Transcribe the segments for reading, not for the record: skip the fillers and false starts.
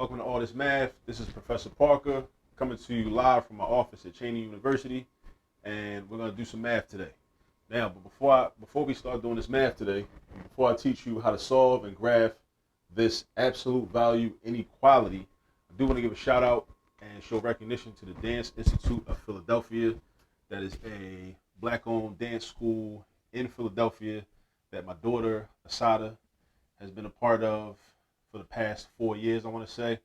Welcome to All This Math. This is Professor Parker coming to you live from my office at Cheney University, and we're going to do some math today. Now, but before we start doing this math today, before I teach you how to solve and graph this absolute value inequality, I do want to give a shout out and show recognition to the Dance Institute of Philadelphia. That is a black-owned dance school in Philadelphia that my daughter, Asada, has been a part of for the past 4 years, I want to say.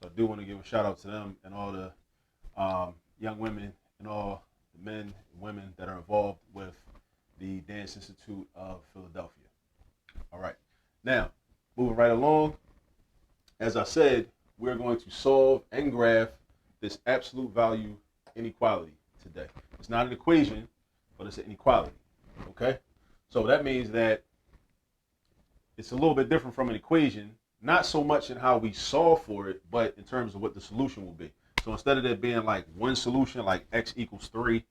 So I do want to give a shout out to them and all the young women and all the men and women that are involved with the Dance Institute of Philadelphia. All right. Now, moving right along, as I said, we're going to solve and graph this absolute value inequality today. It's not an equation, but it's an inequality. Okay? So that means that it's a little bit different from an equation, not so much in how we solve for it, but in terms of what the solution will be. So instead of there being like one solution, like x equals 3,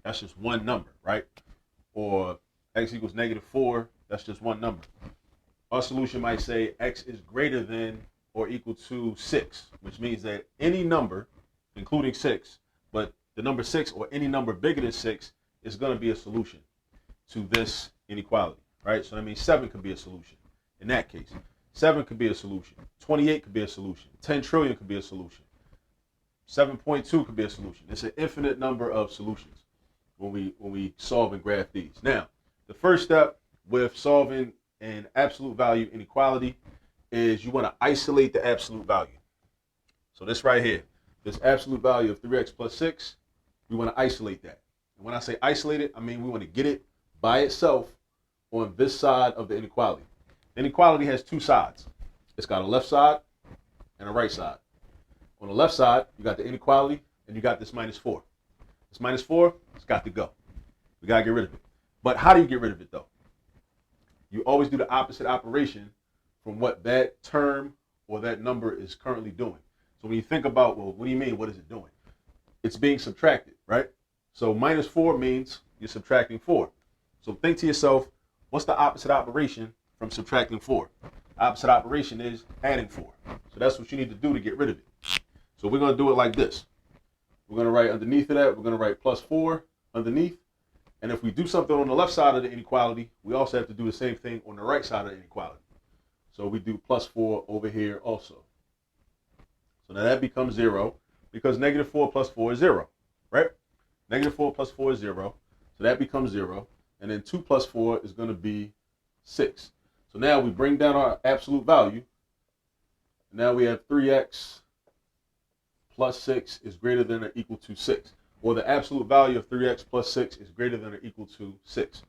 that's just one number, right? Or x equals -4, that's just one number. Our solution might say x is greater than or equal to 6, which means that any number, including 6, but the number 6 or any number bigger than 6 is going to be a solution to this inequality, right? So that means 7 could be a solution in that case. 7 could be a solution. 28 could be a solution. 10 trillion could be a solution. 7.2 could be a solution. It's an infinite number of solutions when we solve and graph these. Now, the first step with solving an absolute value inequality is you want to isolate the absolute value. So this right here, this absolute value of 3x plus 6, we want to isolate that. And when I say isolate it, I mean we want to get it by itself on this side of the inequality. Inequality has two sides. It's got a left side and a right side. On the left side, you got the inequality and you got this -4. This -4, it's got to go. We got to get rid of it. But how do you get rid of it though? You always do the opposite operation from what that term or that number is currently doing. So when you think about, well, what do you mean? What is it doing? It's being subtracted, right? So -4 means you're subtracting 4. So think to yourself, what's the opposite operation from subtracting 4? Opposite operation is adding 4. So that's what you need to do to get rid of it. So we're going to do it like this. We're going to write underneath of that, we're going to write +4 underneath. And if we do something on the left side of the inequality, we also have to do the same thing on the right side of the inequality. So we do +4 over here also. So now that becomes 0 because -4 plus 4 is 0, right? -4 plus 4 is 0. So that becomes 0. And then 2 plus 4 is going to be 6. So now we bring down our absolute value. Now we have 3x plus 6 is greater than or equal to 6. Or the absolute value of 3x plus 6 is greater than or equal to 6.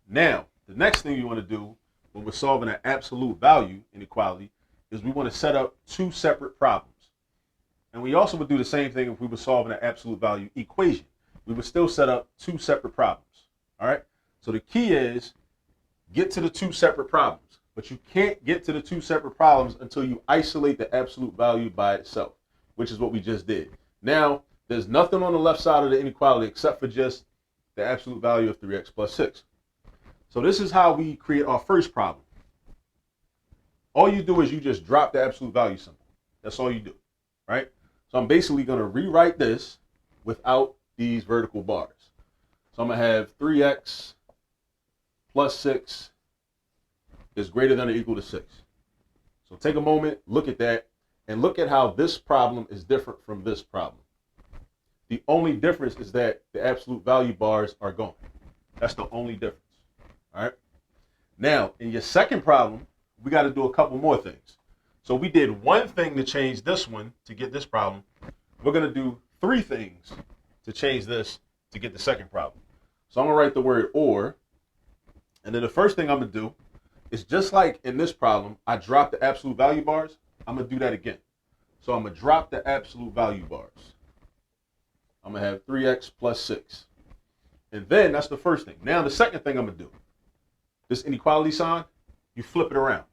Now, the next thing you want to do when we're solving an absolute value inequality is we want to set up two separate problems. And we also would do the same thing if we were solving an absolute value equation. We would still set up two separate problems. All right? So the key is get to the two separate problems, but you can't get to the two separate problems until you isolate the absolute value by itself, which is what we just did. Now, there's nothing on the left side of the inequality except for just the absolute value of 3x plus 6. So this is how we create our first problem. All you do is you just drop the absolute value symbol. That's all you do, right? So I'm basically going to rewrite this without these vertical bars. So I'm going to have 3x plus 6 is greater than or equal to 6. So take a moment, look at that, and look at how this problem is different from this problem. The only difference is that the absolute value bars are gone. That's the only difference. All right. Now, in your second problem, we got to do a couple more things. So we did one thing to change this one to get this problem. We're going to do 3 things to change this to get the second problem. So I'm going to write the word or. And then the first thing I'm going to do is just like in this problem, I dropped the absolute value bars. I'm going to do that again. So I'm going to drop the absolute value bars. I'm going to have 3x plus 6. And then that's the first thing. Now the second thing I'm going to do, this inequality sign, you flip it around.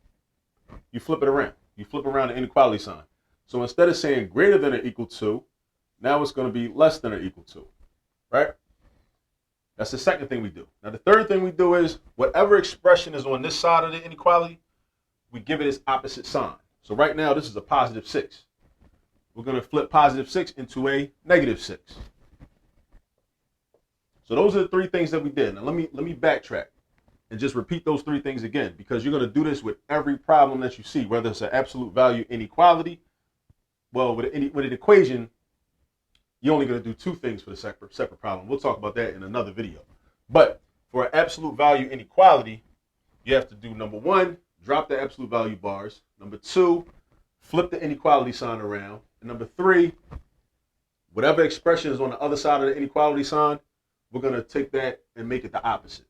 You flip it around. You flip around the inequality sign. So instead of saying greater than or equal to, now it's going to be less than or equal to, right? That's the second thing we do. Now the third thing we do is whatever expression is on this side of the inequality, we give it its opposite sign. So right now, this is a positive 6. We're going to flip positive 6 into a negative 6. So those are the 3 things that we did. Now let me backtrack and just repeat those 3 things again, because you're going to do this with every problem that you see, whether it's an absolute value inequality. Well, with an equation, you're only going to do 2 things for the separate problem. We'll talk about that in another video. But for an absolute value inequality, you have to do, number 1, drop the absolute value bars. Number 2, flip the inequality sign around. And number 3, whatever expression is on the other side of the inequality sign, we're going to take that and make it the opposite.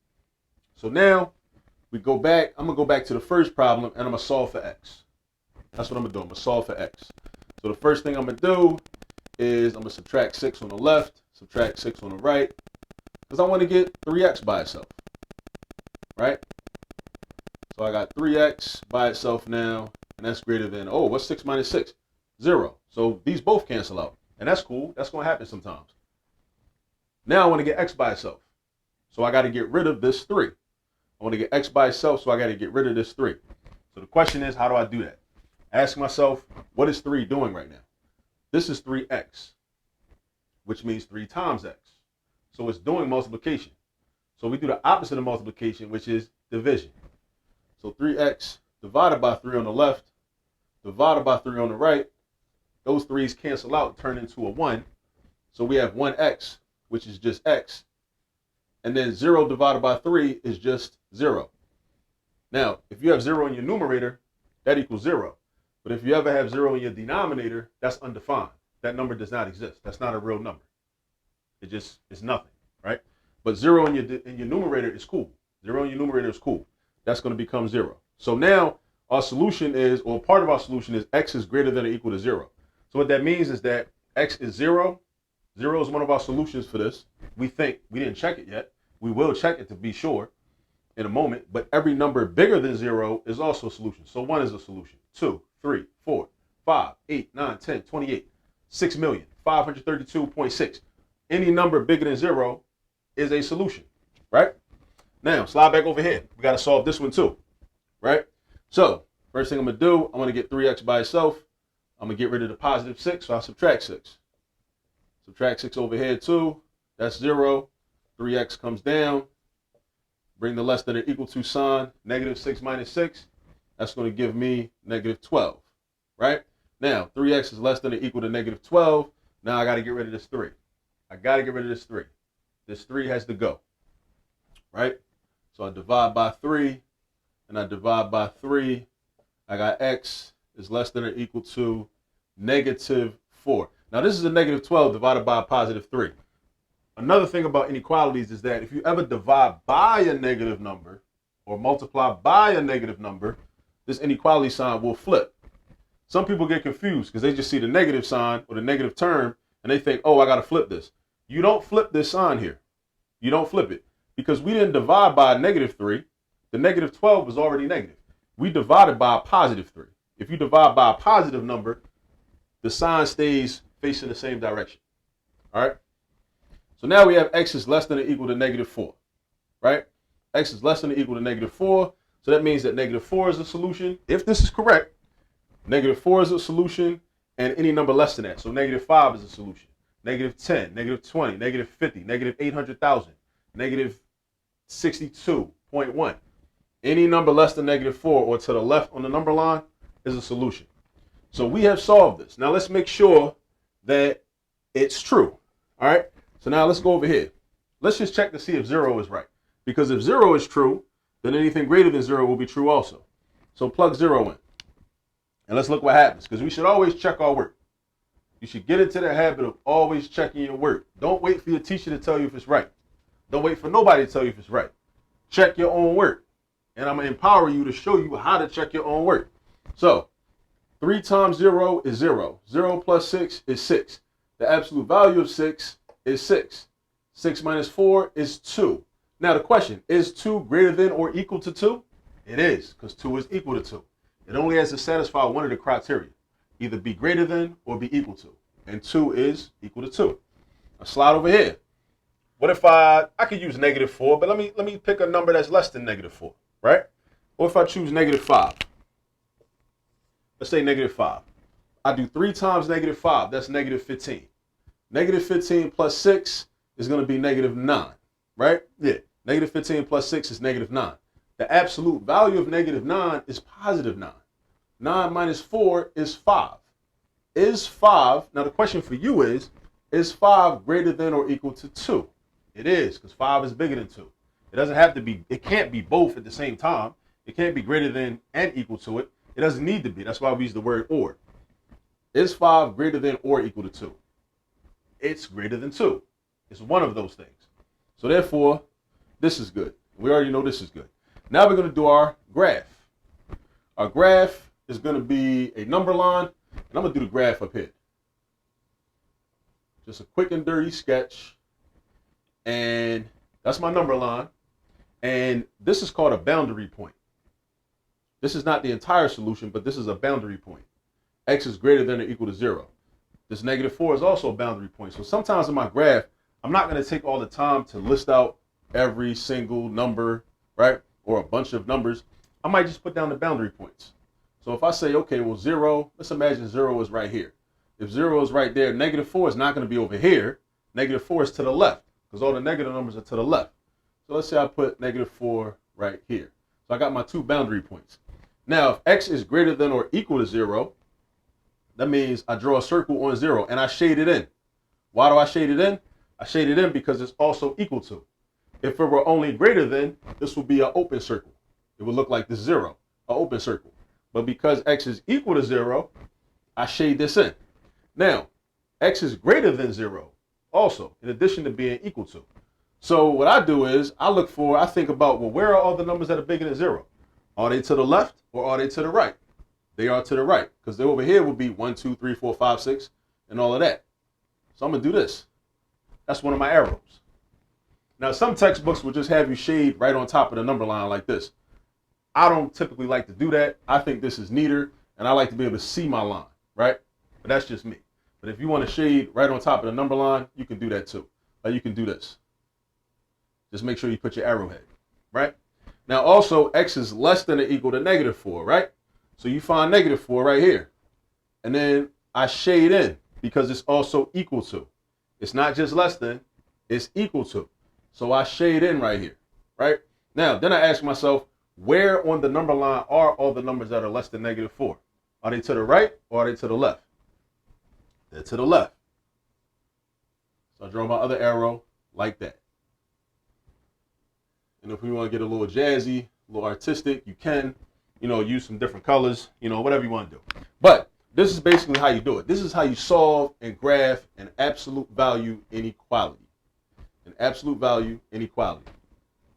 So now we go back. I'm going to go back to the first problem, and I'm going to solve for x. That's what I'm going to do. I'm going to solve for x. So the first thing I'm going to do is I'm going to subtract 6 on the left, subtract 6 on the right, because I want to get 3x by itself, right? So I got 3x by itself now, and that's greater than, what's 6 minus 6? 0. So these both cancel out, and that's cool. That's going to happen sometimes. Now I want to get x by itself. So I got to get rid of this 3. I want to get x by itself, so I got to get rid of this 3. So the question is, how do I do that? Ask myself, what is 3 doing right now? This is 3x, which means 3 times x. So it's doing multiplication. So we do the opposite of multiplication, which is division. So 3x divided by 3 on the left, divided by 3 on the right. Those 3's cancel out and turn into a 1. So we have 1x, which is just x. And then 0 divided by 3 is just 0. Now, if you have 0 in your numerator, that equals 0. But if you ever have 0 in your denominator, that's undefined. That number does not exist. That's not a real number. It's nothing, right? But 0 in your numerator is cool. 0 in your numerator is cool. That's going to become 0. So now our solution is, or part of our solution is, x is greater than or equal to 0. So what that means is that x is 0. 0 is one of our solutions for this. We think, we didn't check it yet. We will check it to be sure in a moment. But every number bigger than 0 is also a solution. So 1 is a solution. 2, 3, 4, 5, 8, 9, 10, 28, 6,532,600. Any number bigger than 0 is a solution, right? Now, slide back over here. We got to solve this one too, right? So first thing I'm going to do, I'm going to get 3x by itself. I'm going to get rid of the positive 6, so I'll subtract 6. Subtract 6 over here too. That's 0. 3x comes down. Bring the less than or equal to sign. Negative 6 minus 6. That's going to give me negative 12, right? Now, 3x is less than or equal to negative 12. Now I got to get rid of this 3. I got to get rid of this 3. This 3 has to go, right? So I divide by 3, and I divide by 3. I got x is less than or equal to negative 4. Now, this is a negative 12 divided by a positive 3. Another thing about inequalities is that if you ever divide by a negative number or multiply by a negative number, this inequality sign will flip. Some people get confused because they just see the negative sign or the negative term and they think, I got to flip this. You don't flip this sign here. You don't flip it because we didn't divide by a negative 3. The negative 12 is already negative. We divided by a positive 3. If you divide by a positive number, the sign stays facing the same direction. All right. So now we have x is less than or equal to negative 4, right? X is less than or equal to negative 4. So that means that negative 4 is a solution. If this is correct, negative 4 is a solution and any number less than that. So negative 5 is a solution. Negative 10, negative 20, negative 50, negative 800,000, negative 62.1. Any number less than negative 4 or to the left on the number line is a solution. So we have solved this. Now let's make sure that it's true. All right. So now let's go over here. Let's just check to see if 0 is right. Because if 0 is true, then anything greater than 0 will be true also. So plug 0 in. And let's look what happens. Because we should always check our work. You should get into the habit of always checking your work. Don't wait for your teacher to tell you if it's right. Don't wait for nobody to tell you if it's right. Check your own work. And I'm going to empower you to show you how to check your own work. So 3 times 0 is 0. 0 plus 6 is 6. The absolute value of 6 is 6. 6 minus 4 is 2. Now the question, is 2 greater than or equal to 2? It is, because 2 is equal to 2. It only has to satisfy one of the criteria. Either be greater than or be equal to. And 2 is equal to 2. Now slide over here. What if I could use negative 4, but let me pick a number that's less than negative 4, right? Or if I choose negative 5. let's say negative 5. I do 3 times negative 5. That's negative 15. Negative 15 plus 6 is going to be negative 9, right? Yeah. Negative 15 plus 6 is negative 9. The absolute value of negative 9 is positive 9. 9 minus 4 is 5. Is 5, now the question for you is 5 greater than or equal to 2? It is, because 5 is bigger than 2. It doesn't have to be, it can't be both at the same time. It can't be greater than and equal to it. It doesn't need to be. That's why we use the word or. Is 5 greater than or equal to 2? It's greater than 2. It's one of those things. So therefore, this is good. We already know this is good. Now we're going to do our graph. Our graph is going to be a number line, and I'm going to do the graph up here. Just a quick and dirty sketch. And that's my number line. And this is called a boundary point. This is not the entire solution, but this is a boundary point. X is greater than or equal to 0. This negative 4 is also a boundary point. So sometimes in my graph, I'm not going to take all the time to list out every single number, right? Or a bunch of numbers. I might just put down the boundary points. So if I say, okay, well, 0, let's imagine 0 is right here. If 0 is right there, negative 4 is not going to be over here. Negative 4 is to the left, because all the negative numbers are to the left. So let's say I put negative 4 right here. So I got my 2 boundary points. Now, if X is greater than or equal to 0, that means I draw a circle on 0 and I shade it in. Why do I shade it in? I shade it in because it's also equal to. If it were only greater than, this would be an open circle. It would look like this 0, an open circle. But because X is equal to 0, I shade this in. Now, X is greater than 0 also, in addition to being equal to. So what I do is I think about, well, where are all the numbers that are bigger than 0? Are they to the left or are they to the right? They are to the right, because over here would be 1, 2, 3, 4, 5, 6, and all of that. So I'm going to do this. That's one of my arrows. Now, some textbooks will just have you shade right on top of the number line like this. I don't typically like to do that. I think this is neater, and I like to be able to see my line, right? But that's just me. But if you want to shade right on top of the number line, you can do that too. Or you can do this. Just make sure you put your arrowhead, right? Now, also, X is less than or equal to negative 4, right? So you find negative 4 right here. And then I shade in because it's also equal to. It's not just less than, it's equal to. So I shade in right here, right? Now, then I ask myself, where on the number line are all the numbers that are less than negative 4? Are they to the right or are they to the left? They're to the left. So I draw my other arrow like that. And if we want to get a little jazzy, a little artistic, you can, use some different colors, whatever you want to do. But this is basically how you do it. This is how you solve and graph an absolute value inequality. An absolute value inequality.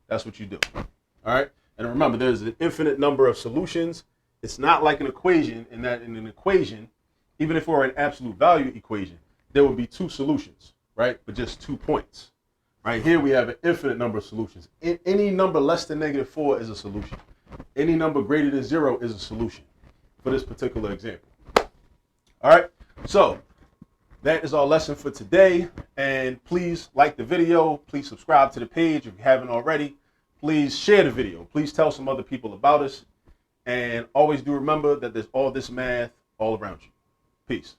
That's what you do. All right? And remember, there's an infinite number of solutions. It's not like an equation, in that in an equation, even if it were an absolute value equation, there would be 2 solutions, right? But just 2 points. Right here, we have an infinite number of solutions. Any number less than negative 4 is a solution. Any number greater than 0 is a solution for this particular example. All right, so that is our lesson for today. And please like the video. Please subscribe to the page if you haven't already. Please share the video. Please tell some other people about us. And always do remember that there's all this math all around you. Peace.